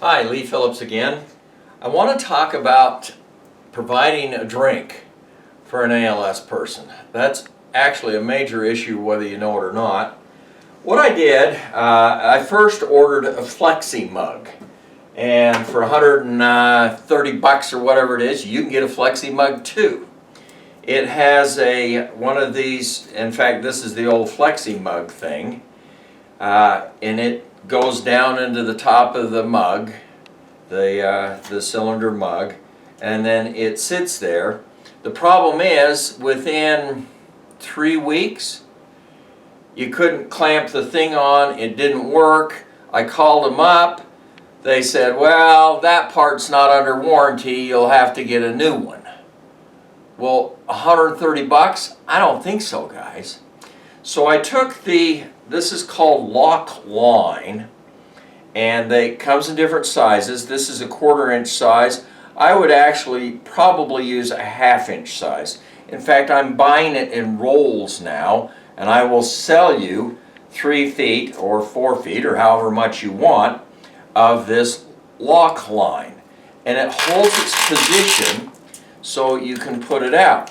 Hi, Lee Phillips again. I want to talk about providing a drink for an ALS person. That's actually a major issue whether you know it or not. What I did, I first ordered a Flexi mug, and for 130 bucks or whatever it is, you can get a Flexi mug too. It has one of these, in fact this is the old Flexi mug thing, and it goes down into the top of the mug, the cylinder mug, and then it sits there. The problem is, within 3 weeks, you couldn't clamp the thing on, it didn't work. I called them up, they said, well, that part's not under warranty, you'll have to get a new one. Well, 130 bucks? I don't think so, guys. So I took this is called Lock-Line, and it comes in different sizes. This is a 1/4 inch size. I would actually probably use a 1/2 inch size. In fact, I'm buying it in rolls now, and I will sell you 3 feet or 4 feet or however much you want of this Lock-Line. And it holds its position so you can put it out.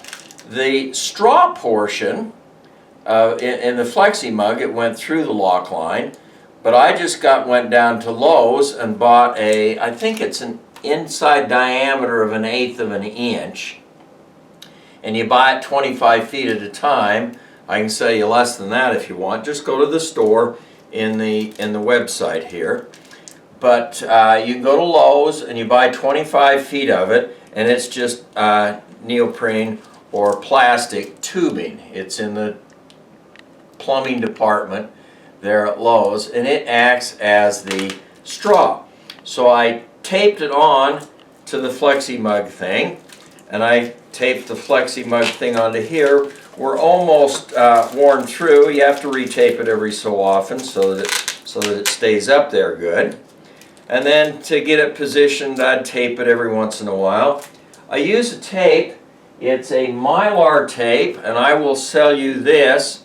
The straw portion, in the Flexi mug, it went through the Lock-Line, but I just went down to Lowe's and bought I think it's an inside diameter of 1/8 of an inch, and you buy it 25 feet at a time. I can sell you less than that if you want. Just go to the store in the website here. But you can go to Lowe's and you buy 25 feet of it, and it's just neoprene or plastic tubing. It's in the plumbing department there at Lowe's, and it acts as the straw. So I taped it on to the Flexi mug thing, and I taped the Flexi mug thing onto here. We're almost worn through. You have to retape it every so often so that it stays up there good. And then to get it positioned, I'd tape it every once in a while. I use a tape. It's a Mylar tape, and I will sell you this.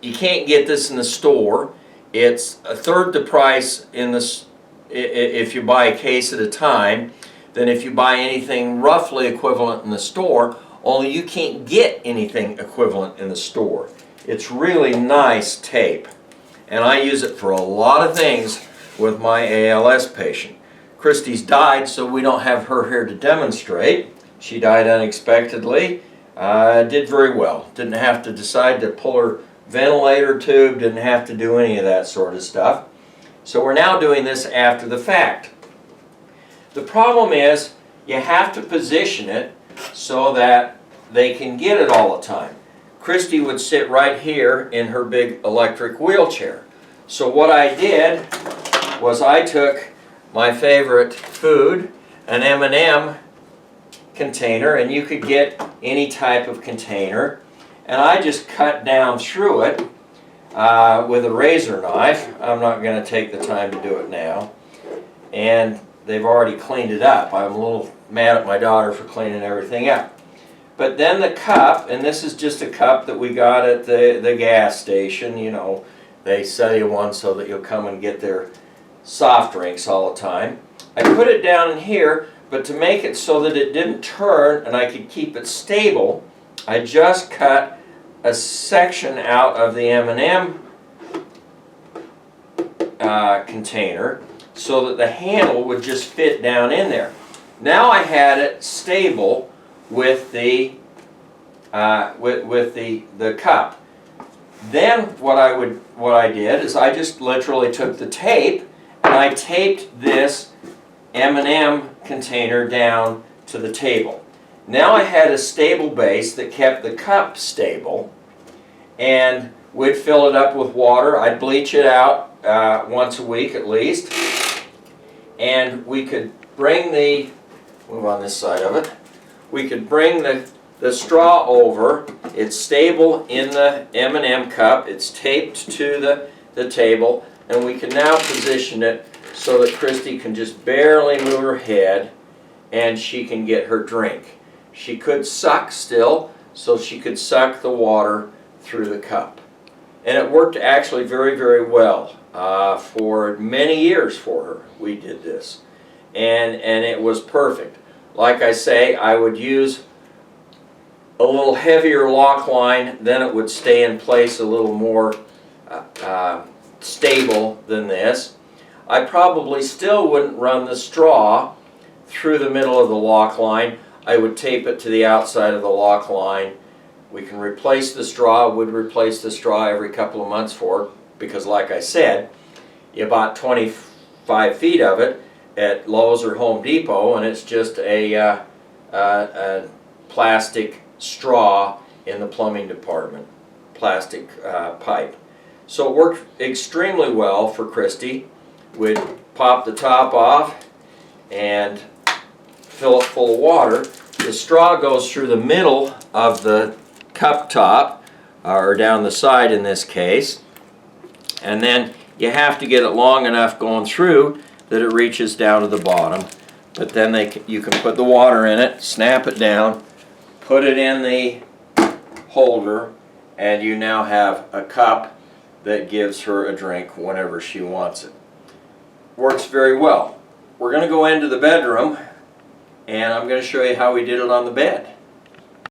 You can't get this in the store. It's 1/3 the price if you buy a case at a time than if you buy anything roughly equivalent in the store, only you can't get anything equivalent in the store. It's really nice tape, and I use it for a lot of things with my ALS patient. Christy's died, so we don't have her here to demonstrate. She died unexpectedly. Did very well. Didn't have to decide to pull her ventilator tube, didn't have to do any of that sort of stuff. So we're now doing this after the fact. The problem is you have to position it so that they can get it all the time. Christy would sit right here in her big electric wheelchair. So what I did was I took my favorite food, an M&M container, and you could get any type of container, and I just cut down through it with a razor knife. I'm not going to take the time to do it now, and they've already cleaned it up. I'm a little mad at my daughter for cleaning everything up. But then the cup, and this is just a cup that we got at the gas station. You know, they sell you one so that you'll come and get their soft drinks all the time. I put it down in here, but to make it so that it didn't turn and I could keep it stable, I just cut a section out of the M&M container so that the handle would just fit down in there. Now I had it stable with the cup. Then what I did is I just literally took the tape and I taped this M&M container down to the table. Now I had a stable base that kept the cup stable, and we'd fill it up with water. I'd bleach it out once a week at least, and we could bring move on this side of it, we could bring the straw over. It's stable in the M&M cup, it's taped to the table, and we can now position it so that Christy can just barely move her head and she can get her drink. She could suck still, so she could suck the water through the cup. And it worked actually very, very well. for many years for her. We did this, and it was perfect. Like I say, I would use a little heavier lock line, then it would stay in place a little more stable than this. I probably still wouldn't run the straw through the middle of the lock line. I would tape it to the outside of the lock line. We can replace the straw, would replace the straw every couple of months for it, because like I said, you bought 25 feet of it at Lowe's or Home Depot, and it's just a plastic straw in the plumbing department, plastic pipe. So it worked extremely well for Christy. We'd pop the top off and fill it full of water. The straw goes through the middle of the cup top, or down the side in this case, and then you have to get it long enough going through that it reaches down to the bottom. But then you can put the water in it, snap it down, put it in the holder, and you now have a cup that gives her a drink whenever she wants it. Works very well. We're going to go into the bedroom, and I'm going to show you how we did it on the bed.